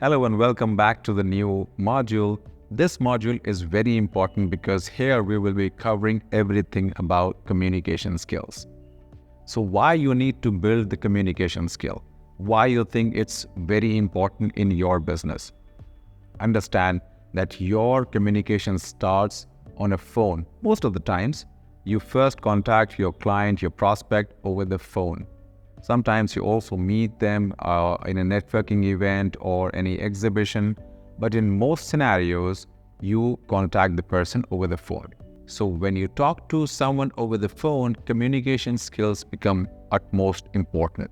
Hello and welcome back to the new module. This module is very important because here we will be covering everything about communication skills. So why you need to build the communication skill? Why you think it's very important in your business? Understand that your communication starts on a phone. Most of the times, you first contact your client, your prospect over the phone. Sometimes you also meet them in a networking event or any exhibition, but in most scenarios, you contact the person over the phone. So when you talk to someone over the phone, communication skills become utmost important.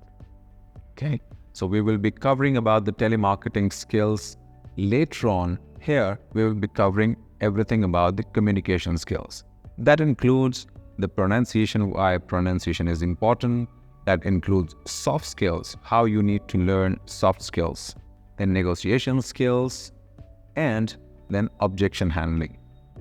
Okay, so we will be covering about the telemarketing skills. Later on, here we will be covering everything about the communication skills. That includes the pronunciation, why pronunciation is important. That includes soft skills, how you need to learn soft skills, then negotiation skills, and then objection handling.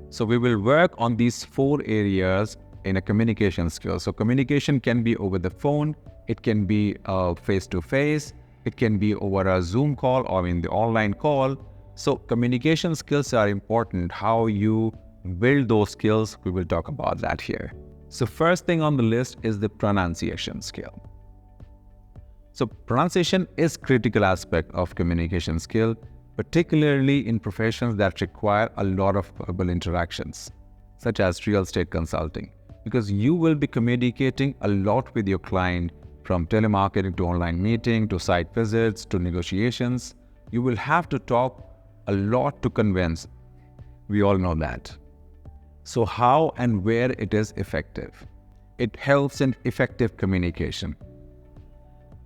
So we will work on these 4 areas in a communication skill. So communication can be over the phone, it can be face-to-face, it can be over a Zoom call or in the online call. So communication skills are important. How you build those skills, we will talk about that here. So first thing on the list is the pronunciation skill. So pronunciation is critical aspect of communication skill, particularly in professions that require a lot of verbal interactions, such as real estate consulting, because you will be communicating a lot with your client, from telemarketing to online meeting to site visits to negotiations. You will have to talk a lot to convince. We all know that. So how and where it is effective? It helps in effective communication.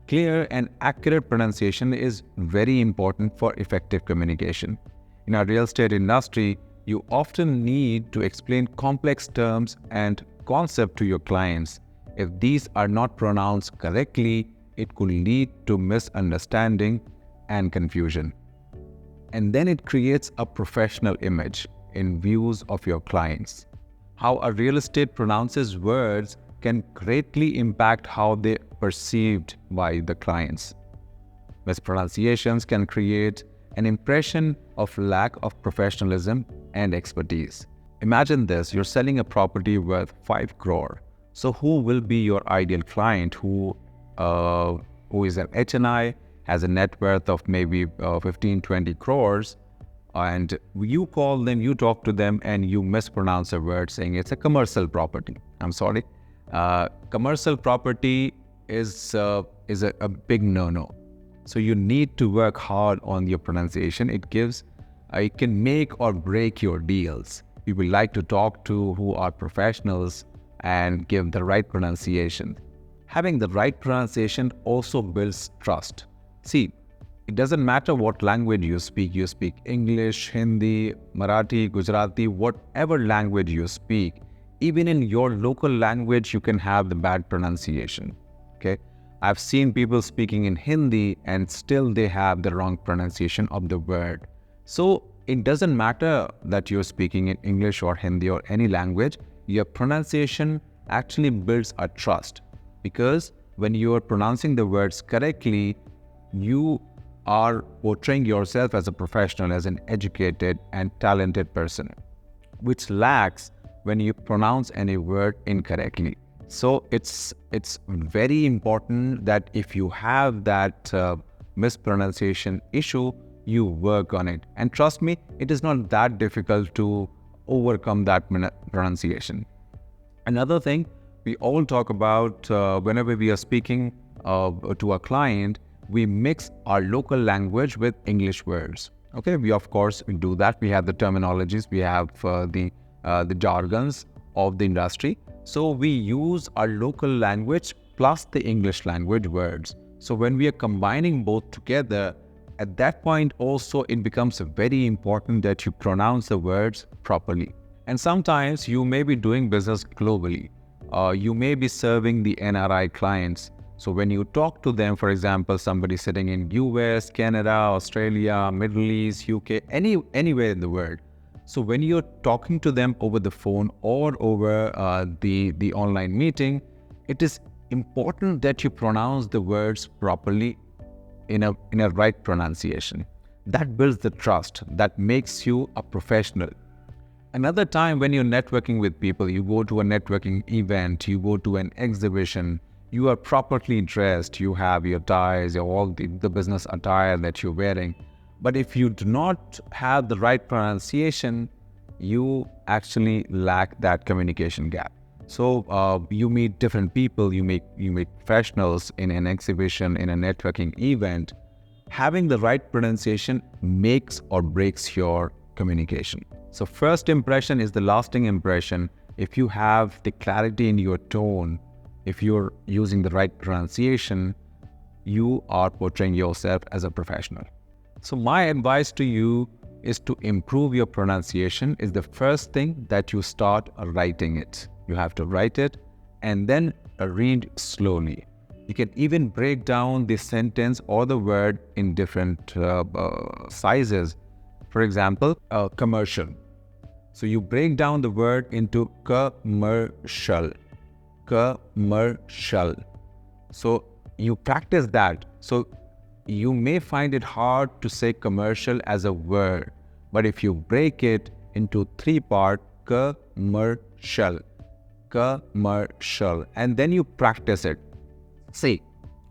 Clear and accurate pronunciation is very important for effective communication. In our real estate industry, you often need to explain complex terms and concepts to your clients. If these are not pronounced correctly, it could lead to misunderstanding and confusion. And then it creates a professional image in views of your clients. How a real estate pronounces words can greatly impact how they are perceived by the clients. Mispronunciations can create an impression of lack of professionalism and expertise. Imagine this, you're selling a property worth 5 crore. So who will be your ideal client who is an HNI, has a net worth of maybe 15-20 crores, and you call them, you talk to them, and you mispronounce a word saying it's a commercial property. I'm sorry. Commercial property is a big no-no. So you need to work hard on your pronunciation. It can make or break your deals. We would like to talk to who are professionals and give the right pronunciation. Having the right pronunciation also builds trust. See, it doesn't matter what language you speak English, Hindi, Marathi, Gujarati, whatever language you speak. Even in your local language, you can have the bad pronunciation. Okay, I've seen people speaking in Hindi and still they have the wrong pronunciation of the word. So it doesn't matter that you're speaking in English or Hindi or any language, your pronunciation actually builds a trust, because when you are pronouncing the words correctly, you are portraying yourself as a professional, as an educated and talented person, which lacks when you pronounce any word incorrectly. So it's very important that if you have that mispronunciation issue, you work on it. And trust me, it is not that difficult to overcome that pronunciation. Another thing we all talk about whenever we are speaking to a client, we mix our local language with English words. Okay, we of course do that. We have the terminologies, we have the jargons of the industry. So we use our local language plus the English language words. So when we are combining both together, at that point also it becomes very important that you pronounce the words properly. And sometimes you may be doing business globally. You may be serving the NRI clients. So when you talk to them, for example, somebody sitting in US, Canada, Australia, Middle East, UK, anywhere in the world. So when you're talking to them over the phone or over the online meeting, it is important that you pronounce the words properly in a right pronunciation. That builds the trust, that makes you a professional. Another time when you're networking with people, you go to a networking event, you go to an exhibition, you are properly dressed, you have your ties, all the business attire that you're wearing. But if you do not have the right pronunciation, you actually lack that communication gap. So you meet different people, you meet professionals in an exhibition, in a networking event. Having the right pronunciation makes or breaks your communication. So first impression is the lasting impression. If you have the clarity in your tone, if you're using the right pronunciation, you are portraying yourself as a professional. So my advice to you is to improve your pronunciation. Is the first thing that you start writing it. You have to write it and then read slowly. You can even break down the sentence or the word in different sizes. For example, commercial. So you break down the word into commercial. Commercial. So you practice that. So you may find it hard to say commercial as a word, but if you break it into 3 parts, commercial, commercial, and then you practice it. See,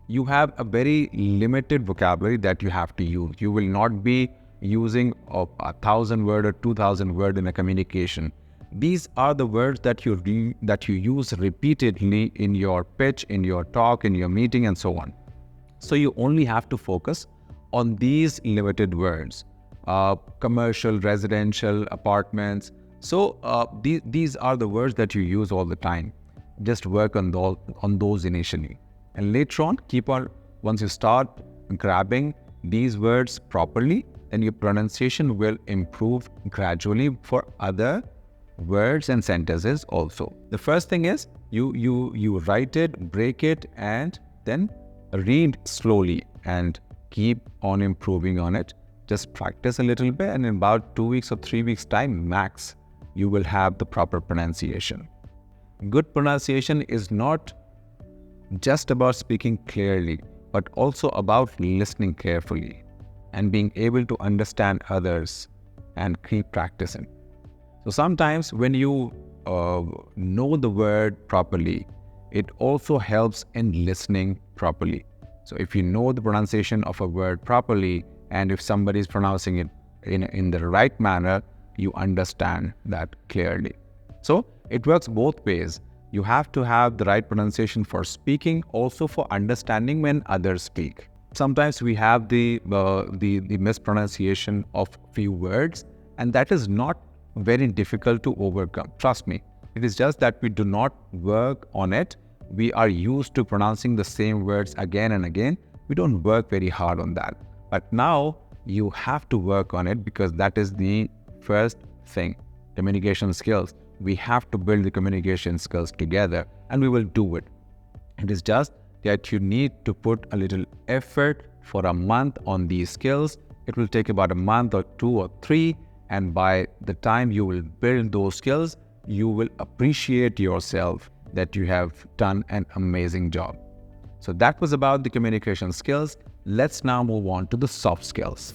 you have a very limited vocabulary that you have to use. You will not be using 1,000 word or 2,000 word in a communication. These are the words that you use repeatedly in your pitch, in your talk, in your meeting, and so on. So you only have to focus on these limited words. Commercial, residential, apartments. So these are the words that you use all the time. Just work on those initially. And later on, once you start grabbing these words properly, then your pronunciation will improve gradually for other words and sentences also. The first thing is you write it, break it, and then read slowly and keep on improving on it. Just practice a little bit, and in about 2 weeks or 3 weeks time max, you will have the proper pronunciation. Good pronunciation is not just about speaking clearly, but also about listening carefully and being able to understand others and keep practicing. So sometimes when you know the word properly, it also helps in listening properly. So if you know the pronunciation of a word properly, and if somebody is pronouncing it in the right manner, you understand that clearly. So it works both ways. You have to have the right pronunciation for speaking, also for understanding when others speak. Sometimes we have the mispronunciation of few words, and that is not very difficult to overcome. Trust me, it is just that we do not work on it. We are used to pronouncing the same words again and again. We don't work very hard on that. But now you have to work on it, because that is the first thing. Communication skills. We have to build the communication skills together, and we will do it. It is just that you need to put a little effort for a month on these skills. It will take about a month or 2 or 3, and by the time you will build those skills, you will appreciate yourself that you have done an amazing job. So that was about the communication skills. Let's now move on to the soft skills.